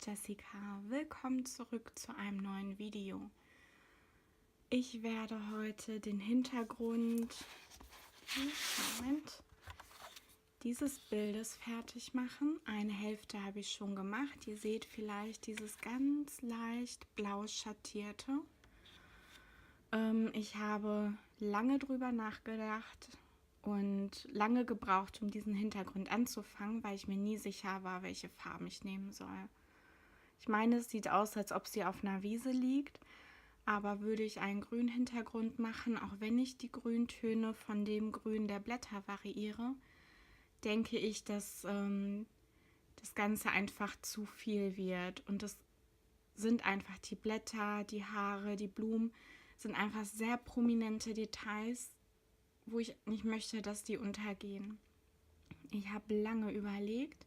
Jessica, willkommen zurück zu einem neuen Video. Ich werde heute den Hintergrund dieses Bildes fertig machen. Eine Hälfte habe ich schon gemacht. Ihr seht vielleicht dieses ganz leicht blau schattierte. Ich habe lange drüber nachgedacht und lange gebraucht, um diesen Hintergrund anzufangen, weil ich mir nie sicher war, welche Farben ich nehmen soll. Ich meine, es sieht aus, als ob sie auf einer Wiese liegt, aber würde ich einen grünen Hintergrund machen, auch wenn ich die Grüntöne von dem Grün der Blätter variiere, denke ich, dass das Ganze einfach zu viel wird. Und es sind einfach die Blätter, die Haare, die Blumen, sind einfach sehr prominente Details, wo ich nicht möchte, dass die untergehen. Ich habe lange überlegt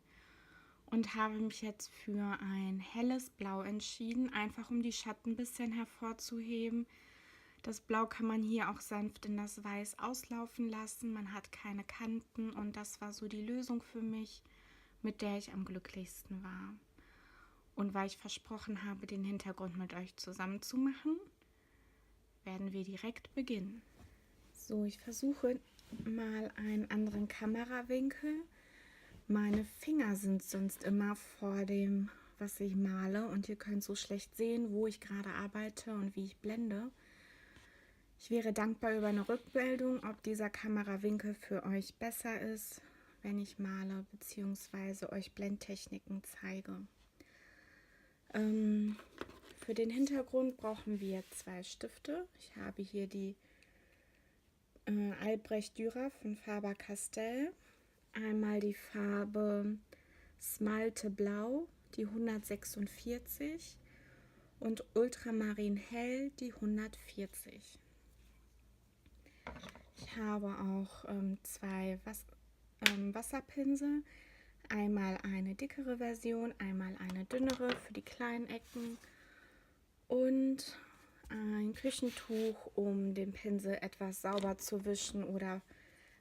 und habe mich jetzt für ein helles Blau entschieden, einfach um die Schatten ein bisschen hervorzuheben. Das Blau kann man hier auch sanft in das Weiß auslaufen lassen. Man hat keine Kanten und das war so die Lösung für mich, mit der ich am glücklichsten war. Und weil ich versprochen habe, den Hintergrund mit euch zusammen zu machen, werden wir direkt beginnen. So, ich versuche mal einen anderen Kamerawinkel. Meine Finger sind sonst immer vor dem, was ich male, und ihr könnt so schlecht sehen, wo ich gerade arbeite und wie ich blende. Ich wäre dankbar über eine Rückmeldung, ob dieser Kamerawinkel für euch besser ist, wenn ich male bzw. euch Blendtechniken zeige. Für den Hintergrund brauchen wir 2 Stifte. Ich habe hier die Albrecht Dürer von Faber-Castell. Einmal die Farbe Smalte Blau, die 146, und Ultramarin Hell, die 140. Ich habe auch 2 Wasserpinsel. Einmal eine dickere Version, einmal eine dünnere für die kleinen Ecken und ein Küchentuch, um den Pinsel etwas sauber zu wischen oder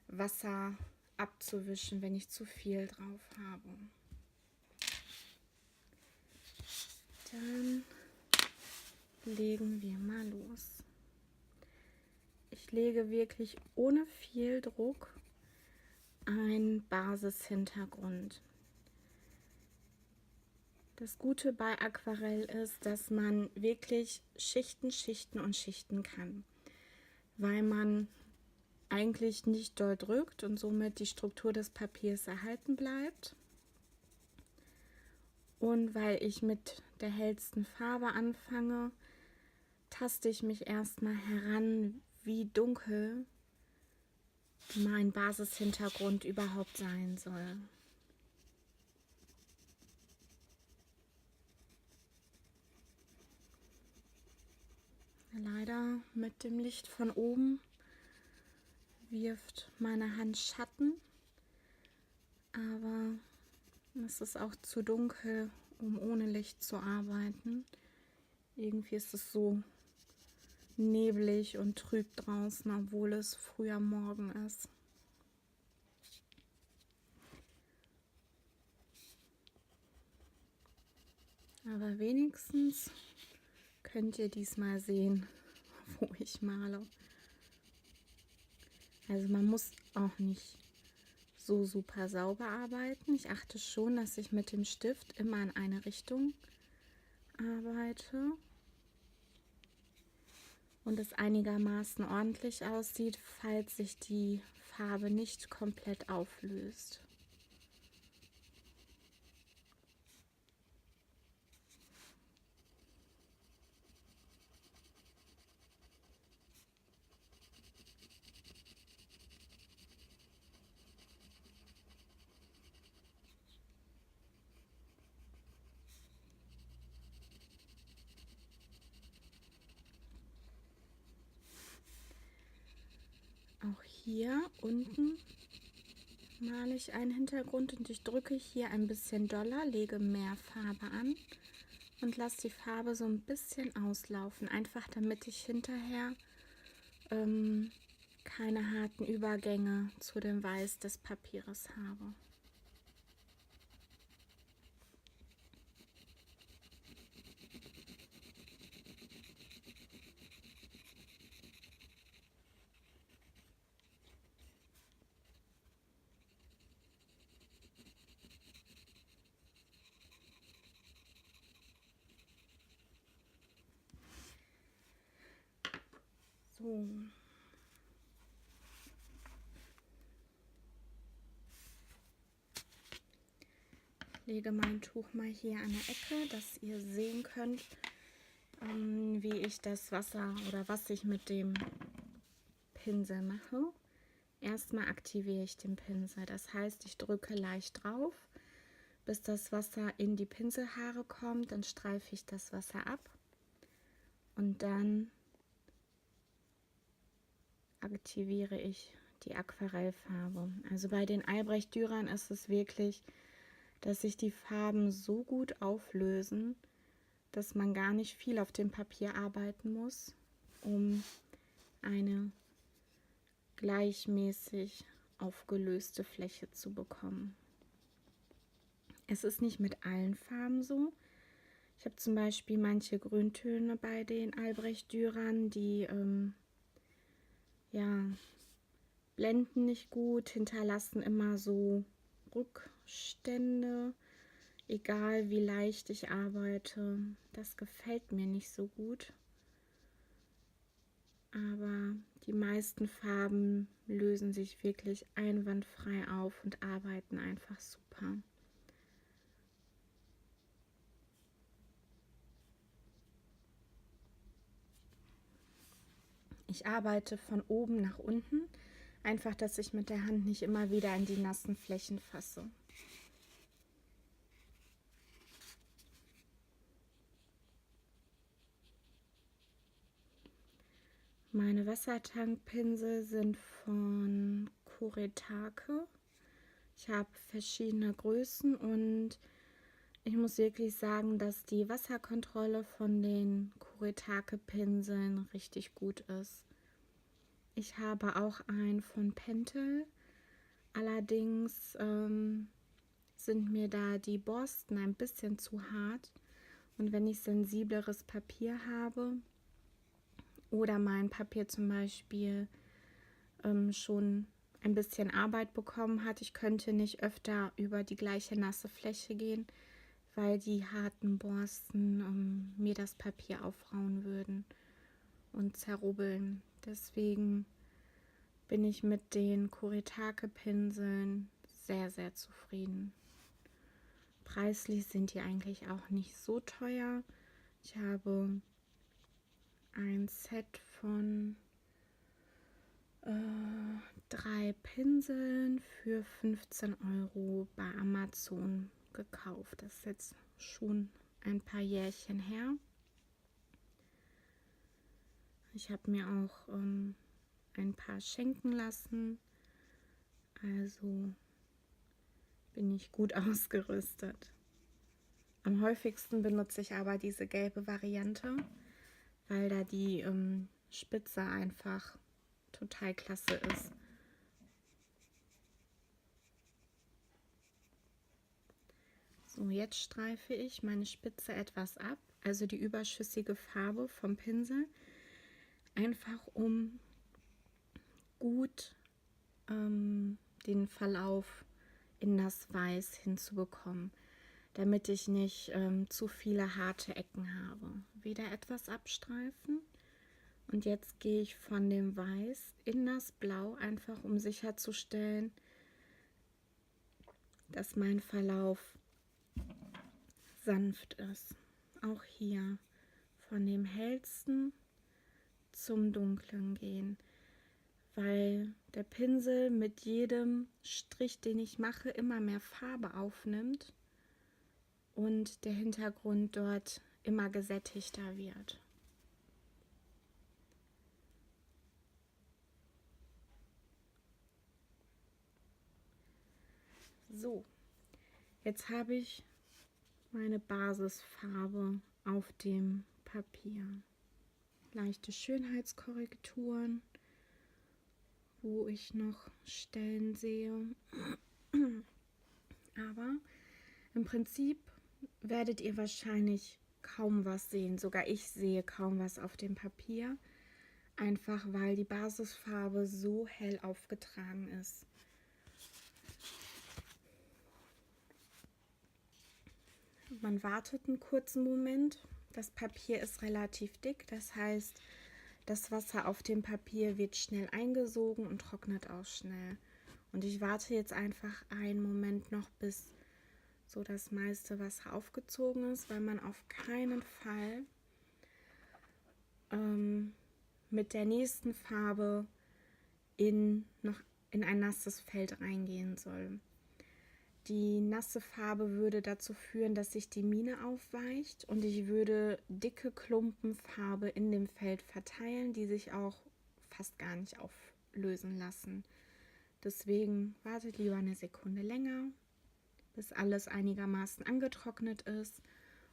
Wasser abzuwischen, wenn ich zu viel drauf habe. Dann legen wir mal los. Ich lege wirklich ohne viel Druck einen Basishintergrund. Das Gute bei Aquarell ist, dass man wirklich Schichten kann, weil man eigentlich nicht doll drückt und somit die Struktur des Papiers erhalten bleibt. Und weil ich mit der hellsten Farbe anfange, taste ich mich erstmal heran, wie dunkel mein Basishintergrund überhaupt sein soll. Leider mit dem Licht von oben wirft meine Hand Schatten, aber es ist auch zu dunkel, um ohne Licht zu arbeiten. Irgendwie ist es so neblig und trüb draußen, obwohl es früher Morgen ist. Aber wenigstens könnt ihr diesmal sehen, wo ich male. Also man muss auch nicht so super sauber arbeiten. Ich achte schon, dass ich mit dem Stift immer in eine Richtung arbeite und es einigermaßen ordentlich aussieht, falls sich die Farbe nicht komplett auflöst. Auch hier unten male ich einen Hintergrund und ich drücke hier ein bisschen doller, lege mehr Farbe an und lasse die Farbe so ein bisschen auslaufen, einfach damit ich hinterher keine harten Übergänge zu dem Weiß des Papieres habe. So. Ich lege mein Tuch mal hier an der Ecke, dass ihr sehen könnt, wie ich das Wasser oder was ich mit dem Pinsel mache. Erstmal aktiviere ich den Pinsel, das heißt, ich drücke leicht drauf, bis das Wasser in die Pinselhaare kommt, dann streife ich das Wasser ab und dann aktiviere ich die Aquarellfarbe. Also bei den Albrecht Dürer ist es wirklich, dass sich die Farben so gut auflösen, dass man gar nicht viel auf dem Papier arbeiten muss, um eine gleichmäßig aufgelöste Fläche zu bekommen. Es ist nicht mit allen Farben so. Ich habe zum Beispiel manche Grüntöne bei den Albrecht Dürern, die ja, blenden nicht gut, hinterlassen immer so Rückstände, egal wie leicht ich arbeite. Das gefällt mir nicht so gut. Aber die meisten Farben lösen sich wirklich einwandfrei auf und arbeiten einfach super. Ich arbeite von oben nach unten, einfach, dass ich mit der Hand nicht immer wieder in die nassen Flächen fasse. Meine Wassertankpinsel sind von Kuretake. Ich habe verschiedene Größen und ich muss wirklich sagen, dass die Wasserkontrolle von den Kuretake-Pinseln richtig gut ist. Ich habe auch einen von Pentel, allerdings sind mir da die Borsten ein bisschen zu hart. Und wenn ich sensibleres Papier habe oder mein Papier zum Beispiel schon ein bisschen Arbeit bekommen hat, ich könnte nicht öfter über die gleiche nasse Fläche gehen, weil die harten Borsten mir das Papier aufrauen würden und zerrubbeln. Deswegen bin ich mit den Kuretake-Pinseln sehr, sehr zufrieden. Preislich sind die eigentlich auch nicht so teuer. Ich habe ein Set von 3 Pinseln für 15 € bei Amazon gekauft. Das ist jetzt schon ein paar Jährchen her. Ich habe mir auch ein paar schenken lassen. Also bin ich gut ausgerüstet. Am häufigsten benutze ich aber diese gelbe Variante, weil da die Spitze einfach total klasse ist. So, jetzt streife ich meine Spitze etwas ab, also die überschüssige Farbe vom Pinsel, einfach um gut den Verlauf in das Weiß hinzubekommen, damit ich nicht zu viele harte Ecken habe. Wieder etwas abstreifen und jetzt gehe ich von dem Weiß in das Blau, einfach um sicherzustellen, dass mein Verlauf sanft ist. Auch hier von dem hellsten zum dunklen gehen, weil der Pinsel mit jedem Strich, den ich mache, immer mehr Farbe aufnimmt und der Hintergrund dort immer gesättigter wird. So, jetzt habe ich meine Basisfarbe auf dem Papier. Leichte Schönheitskorrekturen, wo ich noch Stellen sehe. Aber im Prinzip werdet ihr wahrscheinlich kaum was sehen. Sogar ich sehe kaum was auf dem Papier. Einfach weil die Basisfarbe so hell aufgetragen ist. Man wartet einen kurzen Moment. Das Papier ist relativ dick, das heißt, Das Wasser auf dem Papier wird schnell eingesogen und trocknet auch schnell. Und ich warte jetzt einfach einen Moment noch, bis so das meiste Wasser aufgezogen ist, weil man auf keinen Fall mit der nächsten Farbe in ein nasses Feld reingehen soll. Die nasse Farbe würde dazu führen, dass sich die Mine aufweicht und ich würde dicke Klumpen Farbe in dem Feld verteilen, die sich auch fast gar nicht auflösen lassen. Deswegen wartet lieber eine Sekunde länger, bis alles einigermaßen angetrocknet ist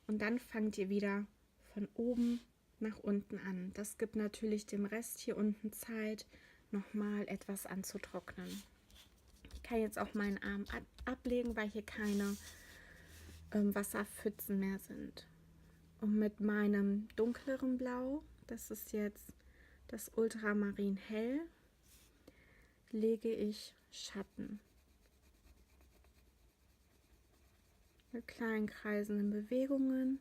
und dann fangt ihr wieder von oben nach unten an. Das gibt natürlich dem Rest hier unten Zeit, nochmal etwas anzutrocknen. Ich kann jetzt auch meinen Arm ablegen, weil hier keine Wasserpfützen mehr sind. Und mit meinem dunkleren Blau, das ist jetzt das Ultramarin Hell, lege ich Schatten. Mit kleinen kreisenden Bewegungen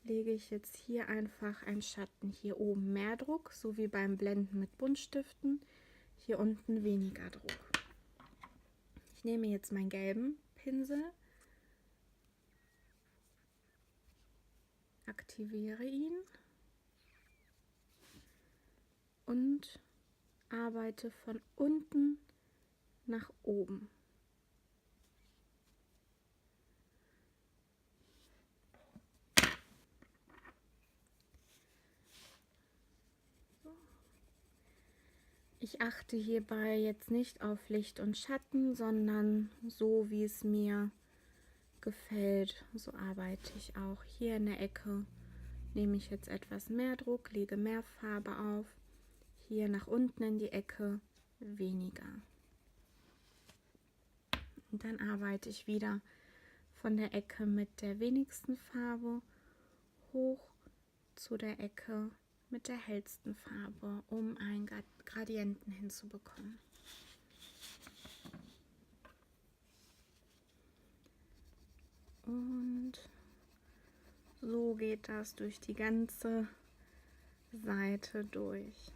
lege ich jetzt hier einfach einen Schatten. Hier oben mehr Druck, so wie beim Blenden mit Buntstiften. Hier unten weniger Druck. Ich nehme jetzt meinen gelben Pinsel, aktiviere ihn und arbeite von unten nach oben. Ich achte hierbei jetzt nicht auf Licht und Schatten, sondern so, wie es mir gefällt, so arbeite ich auch. Hier in der Ecke nehme ich jetzt etwas mehr Druck, lege mehr Farbe auf. Hier nach unten in die Ecke weniger. Und dann arbeite ich wieder von der Ecke mit der wenigsten Farbe hoch zu der Ecke mit der hellsten Farbe, um einen Gradienten hinzubekommen. Und so geht das durch die ganze Seite durch.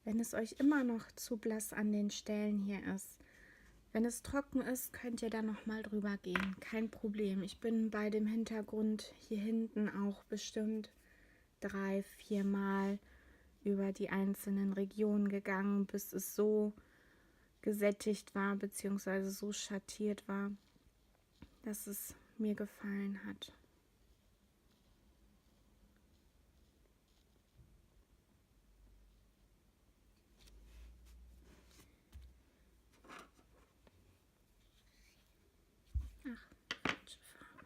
Wenn es euch immer noch zu blass an den Stellen hier ist, wenn es trocken ist, könnt ihr da noch mal drüber gehen. Kein Problem. Ich bin bei dem Hintergrund hier hinten auch bestimmt 3-4 Mal über die einzelnen Regionen gegangen, bis es so gesättigt war bzw. so schattiert war, dass es mir gefallen hat. Ach, falsche Farbe.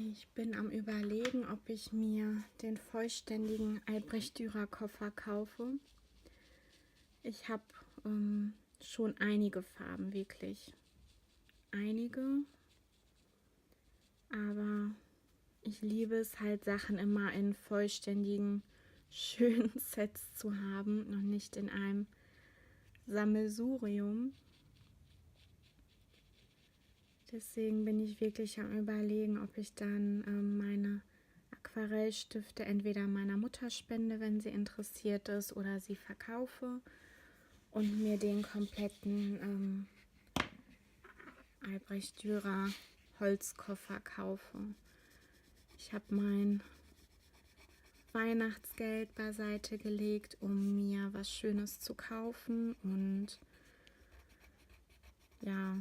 Ich bin am Überlegen, ob ich mir den vollständigen Albrecht Dürer Koffer kaufe. Ich habe schon einige Farben, wirklich einige, aber ich liebe es halt, Sachen immer in vollständigen, schönen Sets zu haben und nicht in einem Sammelsurium. Deswegen bin ich wirklich am Überlegen, ob ich dann meine Aquarellstifte entweder meiner Mutter spende, wenn sie interessiert ist, oder sie verkaufe und mir den kompletten Albrecht Dürer Holzkoffer kaufe. Ich habe mein Weihnachtsgeld beiseite gelegt, um mir was Schönes zu kaufen, und ja,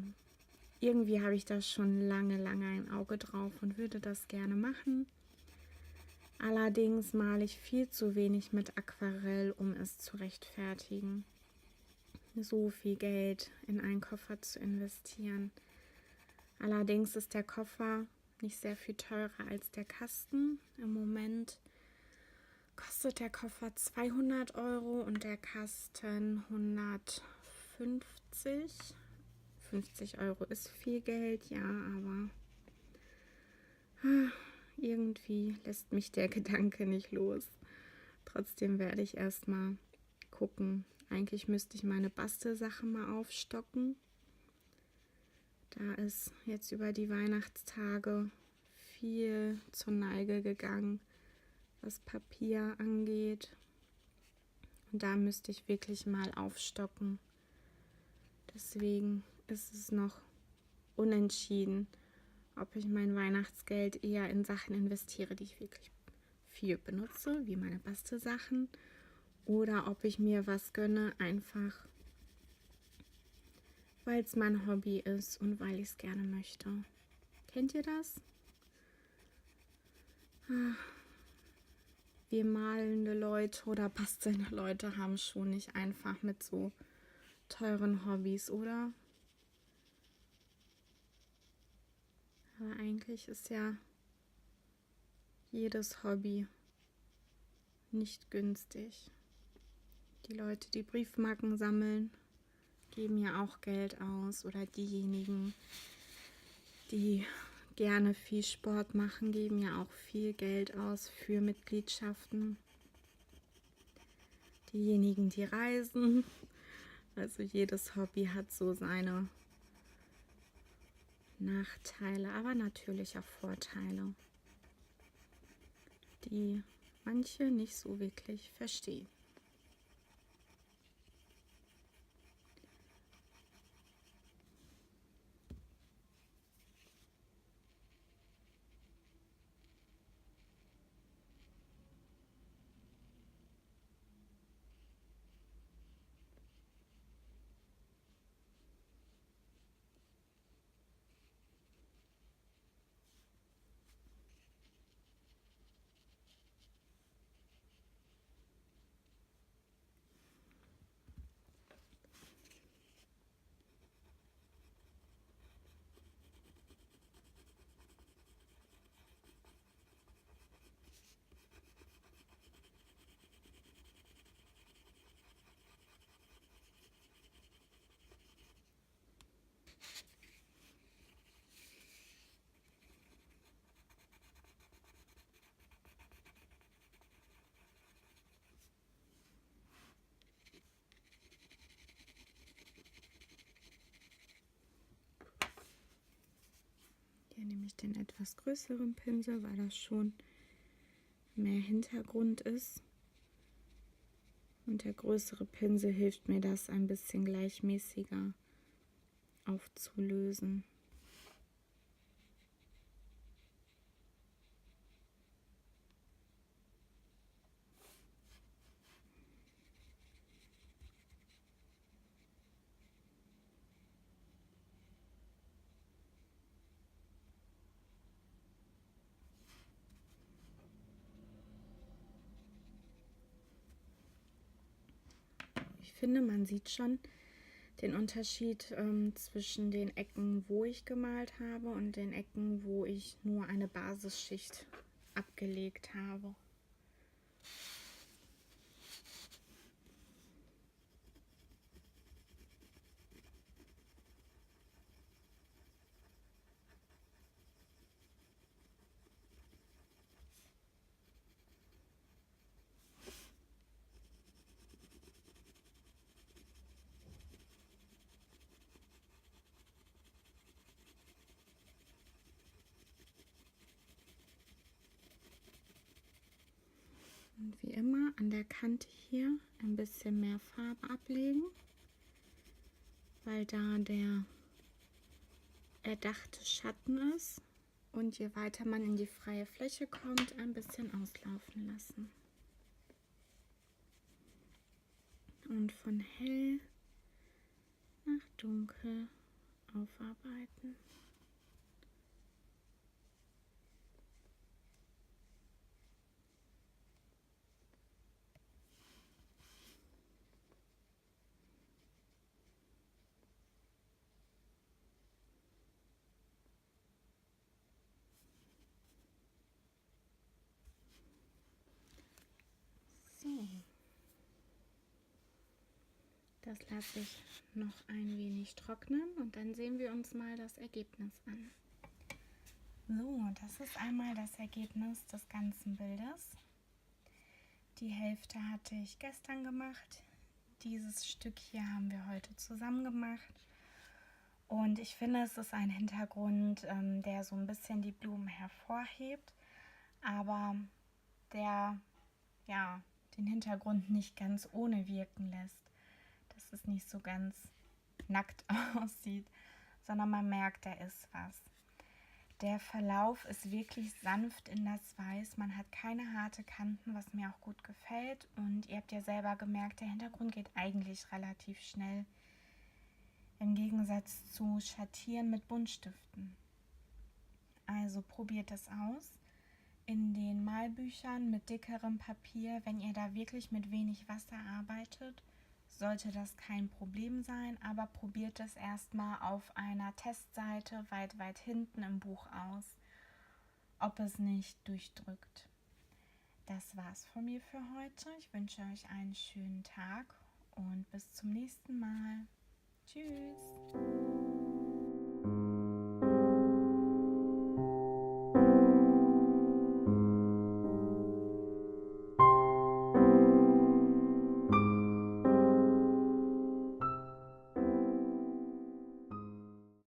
irgendwie habe ich da schon lange ein Auge drauf und würde das gerne machen. Allerdings male ich viel zu wenig mit Aquarell, um es zu rechtfertigen, so viel Geld in einen Koffer zu investieren. Allerdings ist der Koffer nicht sehr viel teurer als der Kasten. Im Moment kostet der Koffer 200 € und der Kasten 150. 50 € ist viel Geld, ja, aber irgendwie lässt mich der Gedanke nicht los. Trotzdem werde ich erstmal gucken. Eigentlich müsste ich meine Bastelsachen mal aufstocken. Da ist jetzt über die Weihnachtstage viel zur Neige gegangen, was Papier angeht. Und da müsste ich wirklich mal aufstocken. Deswegen ist es noch unentschieden, ob ich mein Weihnachtsgeld eher in Sachen investiere, die ich wirklich viel benutze, wie meine Bastelsachen, oder ob ich mir was gönne, einfach weil es mein Hobby ist und weil ich es gerne möchte. Kennt ihr das? Wir malende Leute oder bastelnde Leute haben schon nicht einfach mit so teuren Hobbys, oder? Aber eigentlich ist ja jedes Hobby nicht günstig. Die Leute, die Briefmarken sammeln, geben ja auch Geld aus, oder diejenigen, die gerne viel Sport machen, geben ja auch viel Geld aus für Mitgliedschaften. Diejenigen, die reisen, also jedes Hobby hat so seine Nachteile, aber natürlich auch Vorteile, die manche nicht so wirklich verstehen. Hier nehme ich den etwas größeren Pinsel, weil das schon mehr Hintergrund ist. Und der größere Pinsel hilft mir, das ein bisschen gleichmäßiger aufzulösen. Ich finde, man sieht schon den Unterschied zwischen den Ecken, wo ich gemalt habe, und den Ecken, wo ich nur eine Basisschicht abgelegt habe. Und wie immer an der Kante hier ein bisschen mehr Farbe ablegen, weil da der erdachte Schatten ist. Und je weiter man in die freie Fläche kommt, ein bisschen auslaufen lassen. Und von hell nach dunkel aufarbeiten. So. Das lasse ich noch ein wenig trocknen und dann sehen wir uns mal das Ergebnis an. So, das ist einmal das Ergebnis des ganzen Bildes. Die Hälfte hatte ich gestern gemacht. Dieses Stück hier haben wir heute zusammen gemacht. Und ich finde, es ist ein Hintergrund, der so ein bisschen die Blumen hervorhebt, aber der den Hintergrund nicht ganz ohne wirken lässt. Dass es nicht so ganz nackt aussieht, sondern man merkt, da ist was. Der Verlauf ist wirklich sanft in das Weiß. Man hat keine harte Kanten, was mir auch gut gefällt. Und ihr habt ja selber gemerkt, der Hintergrund geht eigentlich relativ schnell. Im Gegensatz zu Schattieren mit Buntstiften. Also probiert es aus. In den Malbüchern mit dickerem Papier, wenn ihr da wirklich mit wenig Wasser arbeitet, sollte das kein Problem sein, aber probiert es erstmal auf einer Testseite weit hinten im Buch aus, ob es nicht durchdrückt. Das war's von mir für heute. Ich wünsche euch einen schönen Tag und bis zum nächsten Mal. Tschüss!